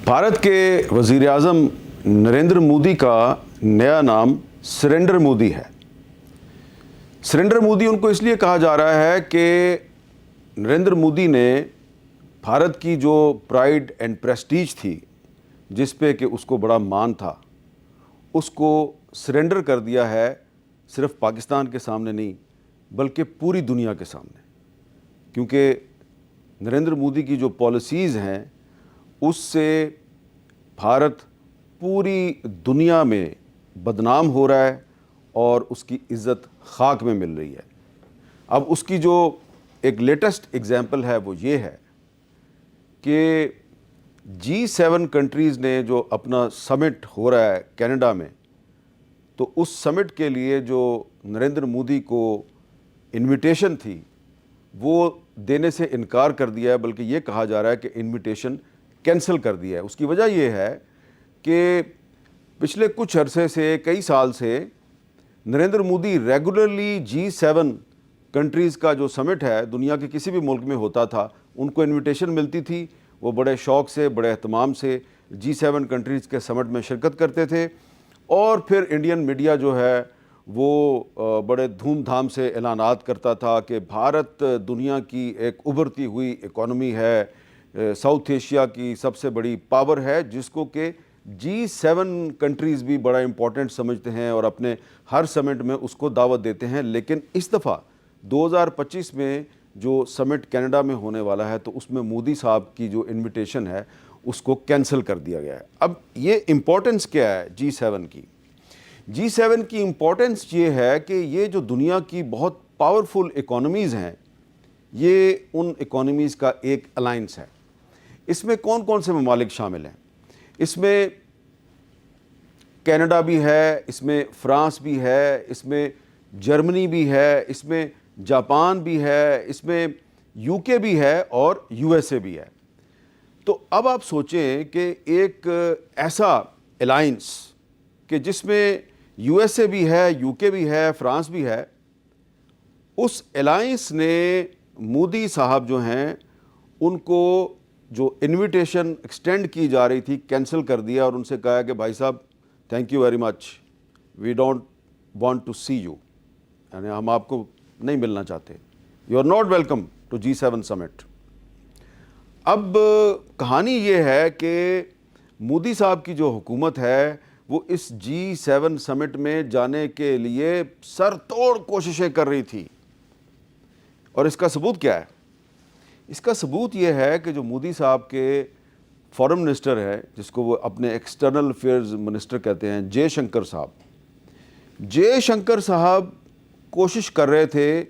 भारत के वज़ीर आज़म नरेंद्र मोदी का नया नाम सरेंडर मोदी है। सरेंडर मोदी उनको इसलिए कहा जा रहा है कि नरेंद्र मोदी ने भारत की जो प्राइड एंड प्रेस्टीज थी, जिस पे कि उसको बड़ा मान था, उसको सरेंडर कर दिया है, सिर्फ पाकिस्तान के सामने नहीं बल्कि पूरी दुनिया के सामने। क्योंकि नरेंद्र मोदी की जो पॉलिसीज़ हैं उससे भारत पूरी दुनिया में बदनाम हो रहा है और उसकी इज़्ज़त खाक में मिल रही है। अब उसकी जो एक लेटेस्ट एग्जाम्पल है वो ये है कि G7 कंट्रीज़ ने जो अपना समिट हो रहा है कनाडा में, तो उस समिट के लिए जो नरेंद्र मोदी को इनविटेशन थी वो देने से इनकार कर दिया है, बल्कि ये कहा जा रहा है कि इनविटेशन कैंसिल कर दिया है। उसकी वजह ये है कि पिछले कुछ अरसे से, कई साल से Narendra Modi regularly G7 countries का जो समिट है दुनिया के किसी भी मुल्क में होता था, उनको इनविटेशन मिलती थी, वो बड़े शौक़ से, बड़े एहतमाम से G7 कंट्रीज़ के समिट में शिरकत करते थे। और फिर इंडियन मीडिया जो है वो बड़े धूमधाम से ऐलानात करता था कि भारत दुनिया की एक उभरती हुई इकॉनमी है, साउथ एशिया की सबसे बड़ी पावर है, जिसको कि G7 कंट्रीज़ भी बड़ा इम्पोर्टेंट समझते हैं और अपने हर समिट में उसको दावत देते हैं। लेकिन इस दफ़ा 2025 में जो समिट कनाडा में होने वाला है, तो उसमें मोदी साहब की जो इनविटेशन है उसको कैंसिल कर दिया गया है। अब ये इम्पोर्टेंस क्या है G7 की? G7 की इम्पोर्टेंस ये है कि ये जो दुनिया की बहुत पावरफुल इकोनॉमीज़ हैं, ये उन इकोनॉमीज़ का एक अलाइंस है। इसमें कौन कौन से ममालिक शामिल हैं? इसमें कनाडा भी है, इसमें फ्रांस भी है, इसमें जर्मनी भी है, इसमें जापान भी है, इसमें यूके भी है और यूएसए भी है। तो अब आप सोचें कि एक ऐसा अलाइंस कि जिसमें यूएसए भी है, यूके भी है, फ्रांस भी है, उस अलाइंस ने मोदी साहब जो हैं उनको जो इनविटेशन एक्सटेंड की जा रही थी कैंसिल कर दिया और उनसे कहा कि भाई साहब thank you very much, we don't want to see you, यानी हम आपको नहीं मिलना चाहते, you are not welcome to G7 summit. अब कहानी ये है कि मोदी साहब की जो हुकूमत है वो इस G7 समिट में जाने के लिए सर तोड़ कोशिशें कर रही थी। और इसका सबूत क्या है? इसका सबूत ये है कि जो मोदी साहब के फॉरेन मिनिस्टर हैं, जिसको वो अपने एक्सटर्नल अफेयर्स मिनिस्टर कहते हैं, जयशंकर साहब कोशिश कर रहे थे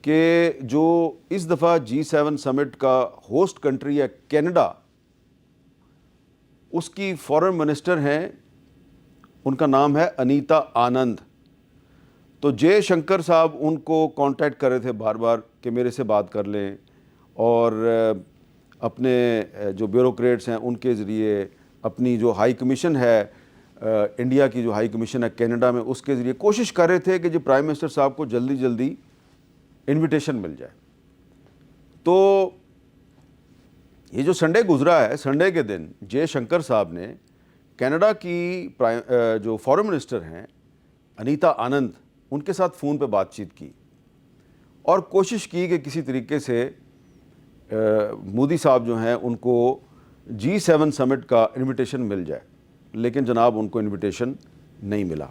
कि जो इस दफ़ा G7 समिट का होस्ट कंट्री है कनाडा, उसकी फॉरेन मिनिस्टर हैं, उनका नाम है अनीता आनंद। तो जयशंकर साहब उनको कांटेक्ट कर रहे थे बार बार कि मेरे से बात कर लें, और अपने जो ब्यूरोक्रेट्स हैं उनके ज़रिए, अपनी जो हाई कमीशन है इंडिया की, जो हाई कमीशन है कनाडा में, उसके ज़रिए कोशिश कर रहे थे कि जो प्राइम मिनिस्टर साहब को जल्दी जल्दी इनविटेशन मिल जाए। तो ये जो संडे गुज़रा है, संडे के दिन जयशंकर साहब ने कनाडा की जो फॉरेन मिनिस्टर हैं अनीता आनंद, उनके साथ फ़ोन पे बातचीत की और कोशिश की कि किसी तरीके से मोदी साहब जो हैं उनको G7 समिट का इनविटेशन मिल जाए। लेकिन जनाब उनको इनविटेशन नहीं मिला।